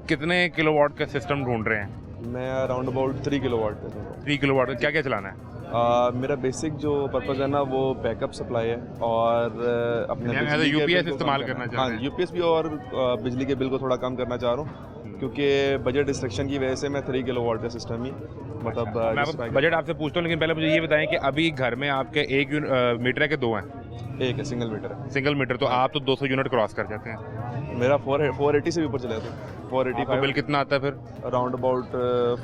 कितने किलोवाट का सिस्टम ढूंढ रहे हैं? मैं अराउंड अबाउट 3 किलोवाट का हूँ। 3 किलोवाट का क्या क्या चलाना है? मेरा बेसिक जो पर्पज़ है ना वो बैकअप सप्लाई है और अपने यानी बिजली के UPS बिल को इस्तेमाल कम करना चाह हाँ रहे हैं। यूपीएस भी और बिजली के बिल को थोड़ा कम करना चाह रहा हूँ क्योंकि बजट रिस्ट्रिक्शन की वजह से मैं 3 किलोवाट का सिस्टम ही मतलब मैं आपको बजट आपसे पूछता हूँ, लेकिन पहले मुझे ये बताएं कि अभी घर में आपके एक मीटर है कि दो हैं? एक है, सिंगल मीटर है। सिंगल मीटर, तो आप तो 200 यूनिट क्रॉस कर जाते हैं। मेरा 480 से भी ऊपर चला था। आपको 485 बिल कितना आता है फिर? अराउंड अबाउट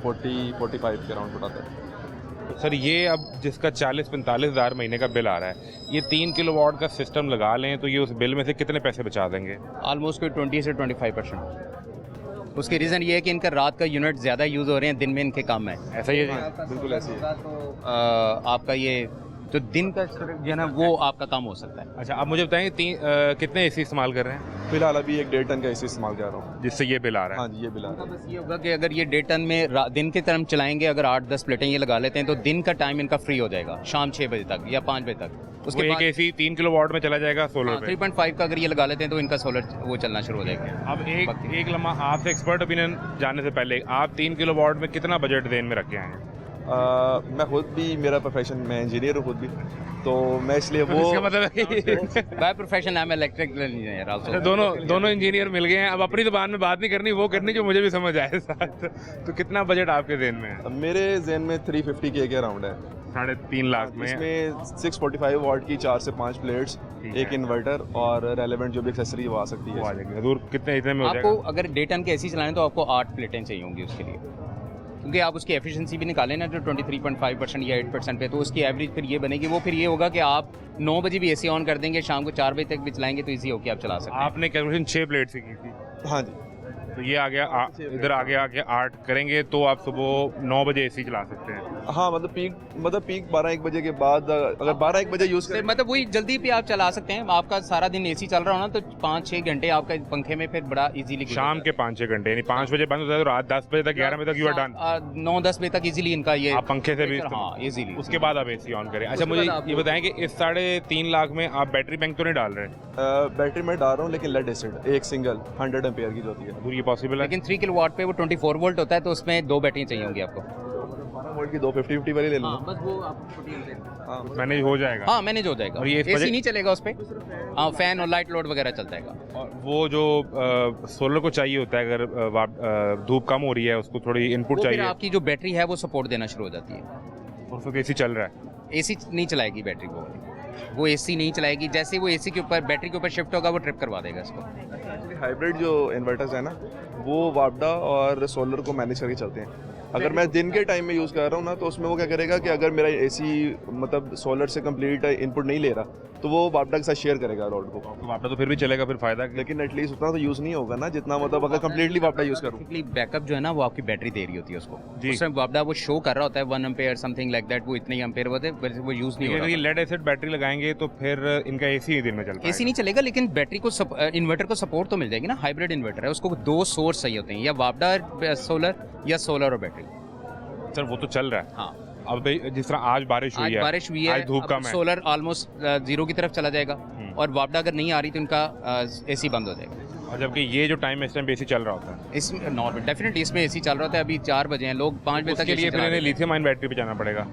40-45 के अराउंड पड़ता है। सर ये अब जिसका 40-45 हज़ार महीने का बिल आ रहा है, ये 3 किलोवाट का सिस्टम लगा लें तो ये उस बिल में से कितने पैसे बचा देंगे? ऑलमोस्ट कोई 20 से 25%। उसकी रीज़न ये है कि इनका रात का यूनिट ज़्यादा यूज़ हो रहे हैं, दिन में इनके कम है। ऐसा ही है जी? बिल्कुल ऐसे ही है। आपका ये जो दिन का जो है ना वो आपका कम हो सकता है। अच्छा, आप मुझे बताएं कितने एसी इस्तेमाल कर रहे हैं फिलहाल अभी 1.5 टन का एसी इस्तेमाल कर रहा हूँ। जिससे ये बिल आ रहा है? हाँ जी, ये बिल आ रहा है। बस ये होगा कि अगर ये 1.5 टन में दिन के तरफ चलाएंगे, अगर 8-10 प्लेटें ये लगा लेते हैं तो दिन का टाइम इनका फ्री हो जाएगा शाम 6 बजे तक या 5 बजे तक। उसके एक एसी 3 किलोवाट में चला जाएगा सोलर पे। 3.5 का अगर ये लगा लेते हैं तो इनका सोलर वो चलना शुरू हो जाएगा। अब एक लम्हा आपसे एक्सपर्ट ओपिनियन जानने से पहले, आप 3 किलोवाट में कितना बजट देन में रख के आए हैं? मैं खुद भी, मेरा प्रोफेशन, मैं इंजीनियर हूँ खुद भी, तो मैं इसलिए वो इसका मतलब है कि by profession I am electrical engineer also. दोनों इंजीनियर मिल गए हैं। अब अपनी जुबान में बात नहीं करनी, वो करनी जो मुझे भी समझ आए साथ। तो कितना बजट आपके जेन में है? मेरे जेन में 350 के अराउंड है। 3.5 लाख में इसमें 645 वाट की 4 से 5 प्लेट्स, एक इन्वर्टर और रेलेवेंट जो भी एक्सेसरी वो आ सकती है। आ जाएगी हजूर, कितने इतने में हो आपको जाएगा? अगर डे टन के एसी चलाएं तो आपको 8 प्लेटें चाहिए होंगी उसके लिए, क्योंकि आप उसकी एफिशिएंसी भी निकालें ना जो 23.5% या 8% पे, तो उसकी एवरेज फिर ये बनेगी। वो फिर ये होगा कि आप 9 बजे भी एसी ऑन कर देंगे, शाम को 4 बजे तक भी चलाएंगे तो ईजी होकर आप चला सकते हैं। आपने कैलकुलेशन 6 प्लेट से की थी? हाँ जी। तो ये आ गया इधर आगे आके 8 करेंगे तो आप सुबह 9 बजे एसी चला सकते हैं। हाँ मतलब पीक 12-1 बजे के बाद, अगर 12-1 बजे यूज़ करें मतलब वही जल्दी पे आप चला सकते हैं। आपका सारा दिन एसी चल रहा हो ना तो 5-6 घंटे आपका पंखे में फिर बड़ा इजीली शाम के 5-6 घंटे, यानी 5 बजे बंद होता है तो रात 10 बजे तक 11 बजे तक यू आर डन। 9-10 बजे तक इजीली इनका ये आप पंखे से भी हाँ इजीली। उसके बाद आप एसी ऑन करें। अच्छा, मुझे ये बताएं कि इस 3.5 लाख में आप बैटरी बैंक तो नहीं डाल रहे? बैटरी में डाल रहा हूँ, लेकिन लेड एसिड एक सिंगल 100 एम्पेयर की जो होती है। तो ये पॉसिबल है? लेकिन 3 किलोवाट पे वो 24 वोल्ट होता है, तो उसमें 2 बैटरी चाहिए होंगी आपको। 12 वोल्ट की 250 वाली ले लूँ। बस वो आप मैनेज हो जाएगा? हाँ मैनेज हो जाएगा। और ये एसी नहीं चलेगा उस पर, हाँ फैन और लाइट लोड वगैरह चलता है। और वो जो सोलर को चाहिए होता है, अगर धूप कम हो रही है उसको थोड़ी इनपुट चाहिए, आपकी जो बैटरी है वो सपोर्ट देना शुरू हो जाती है। और फिर एसी चल रहा है? एसी नहीं चलाएगी बैटरी को, वो एसी नहीं चलाएगी। जैसे वो एसी के ऊपर बैटरी के ऊपर शिफ्ट होगा वो ट्रिप करवा देगा इसको। हाइब्रिड जो इन्वर्टर्स है ना वो वापडा और सोलर को मैनेज करके चलते हैं। अगर मैं दिन के टाइम में यूज़ कर रहा हूँ ना तो उसमें वो क्या करेगा कि अगर मेरा एसी मतलब सोलर से कंप्लीट इनपुट नहीं ले रहा तो वो वापडा के साथ शेयर करेगा लोड को। तो वापडा तो फिर भी चलेगा, फिर फायदा। लेकिन एटलीस्ट उतना तो यूज़ नहीं होगा ना जितना मतलब अगर कंप्लीटली वापडा यूज़ करूँ। बैकअप जो है ना वो आपकी बैटरी दे रही होती है उसको। जी। उसमें वापडा वो शो कर रहा होता है 1 एम्पेयर समथिंग लाइक दैट, वो इतने एम्पेयर होते हैं, वो यूज़ नहीं होगा। अगर ये लेड एसिड बैटरी लगाएंगे तो फिर इनका एसी ही दिन में चलता है? एसी नहीं चलेगा, लेकिन बैटरी को इन्वर्टर को सपोर्ट तो मिल जाएगी ना। हाइब्रिड इन्वर्टर है, उसको 2 सोर्स चाहिए होते हैं, या वापडा सोलर या सोलर और बैटरी। सर वो तो चल रहा है। हाँ अब जिस तरह आज बारिश हुई है, आज धूप कम है, सोलर ऑलमोस्ट 0 की तरफ चला जाएगा और वापडा अगर नहीं आ रही तो इनका एसी बंद हो जाएगा। और जबकि ये जो टाइम इस टाइम एसी चल रहा होता है इसमें नॉर्मल डेफिनेटली इसमें एसी चल रहा होता है। अभी 4 बजे हैं, लोग 5 बजे तक के लिए फिर इन्हें लिथियम आयन बैटरी पे जाना पड़ेगा।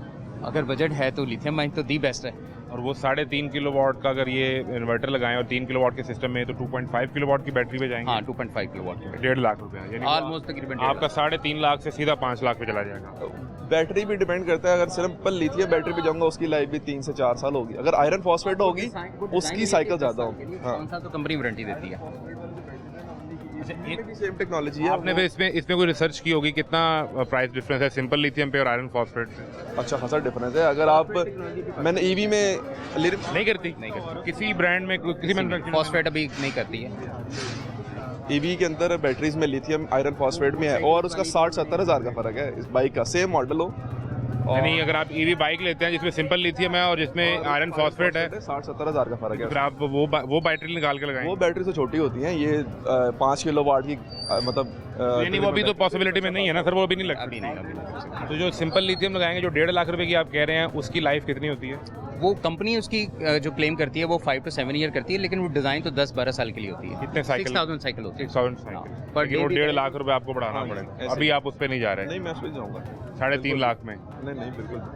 अगर बजट है तो लिथियम आयन तो दी बेस्ट है। और वो 3.5 किलोवाट का अगर ये इन्वर्टर लगाएं और 3 किलोवाट के सिस्टम में तो 2.5 किलोवाट की बैटरी पे जाएंगे। हाँ 2.5 किलोवाट, 1.5 लाख रुपया, यानी ऑलमोस्ट तकरीबन आपका 3.5 लाख से सीधा 5 लाख पे चला जाएगा। बैटरी भी डिपेंड करता है। अगर सिंपल लिथियम बैटरी पे जाऊंगा उसकी लाइफ भी 3 से 4 साल होगी। अगर आयरन फॉस्फेट होगी उसकी साइकिल ज़्यादा होगी। हाँ तो कंपनी वारंटी देती है। सेम टेक्नोलॉजी है। आपने फिर इसमें कोई रिसर्च की होगी कितना प्राइस डिफरेंस है सिंपल लिथियम पे और आयरन फॉस्फेट पे? अच्छा खासा डिफरेंस है। अगर आप मैंने ईवी में नहीं करती किसी ब्रांड में किसी मैन्युफैक्चरर फॉस्फेट अभी नहीं करती है। ईवी के अंदर बैटरीज में लिथियम आयरन फॉस्फेट में है और उसका 60-70 हज़ार का फ़र्क है। इस बाइक का सेम मॉडल हो, यानी अगर आप ईवी बाइक लेते हैं जिसमें सिंपल लिथियम है और जिसमें आयरन फॉस्फेट है, 60-70 हज़ार का फ़र्क है। फिर आप वो बैटरी निकाल के लगाएंगे। वो बैटरी से छोटी होती हैं, ये 5 किलोवाट की मतलब नहीं वो अभी तो पॉसिबिलिटी में नहीं है ना सर, वो अभी नहीं लगती। अभी नहीं। तो जो सिंपल लिथियम लगाएंगे जो 1.5 लाख रुपए की आप कह रहे हैं, उसकी लाइफ कितनी होती है? वो कंपनी उसकी जो क्लेम करती है वो 5 to 7 ईयर करती है, लेकिन वो डिज़ाइन तो 10-12 साल के लिए होती है। कितने साइकिल? 6000 साइकिल होती है। 6000 साइकिल, पर वो 1.5 लाख रुपए आपको बढ़ाना हाँ, पड़ेगा। ऐसे। अभी आप उस पे नहीं जा रहे? नहीं, मैं उस पर जाऊँगा 3.5 लाख में? नहीं नहीं, बिल्कुल।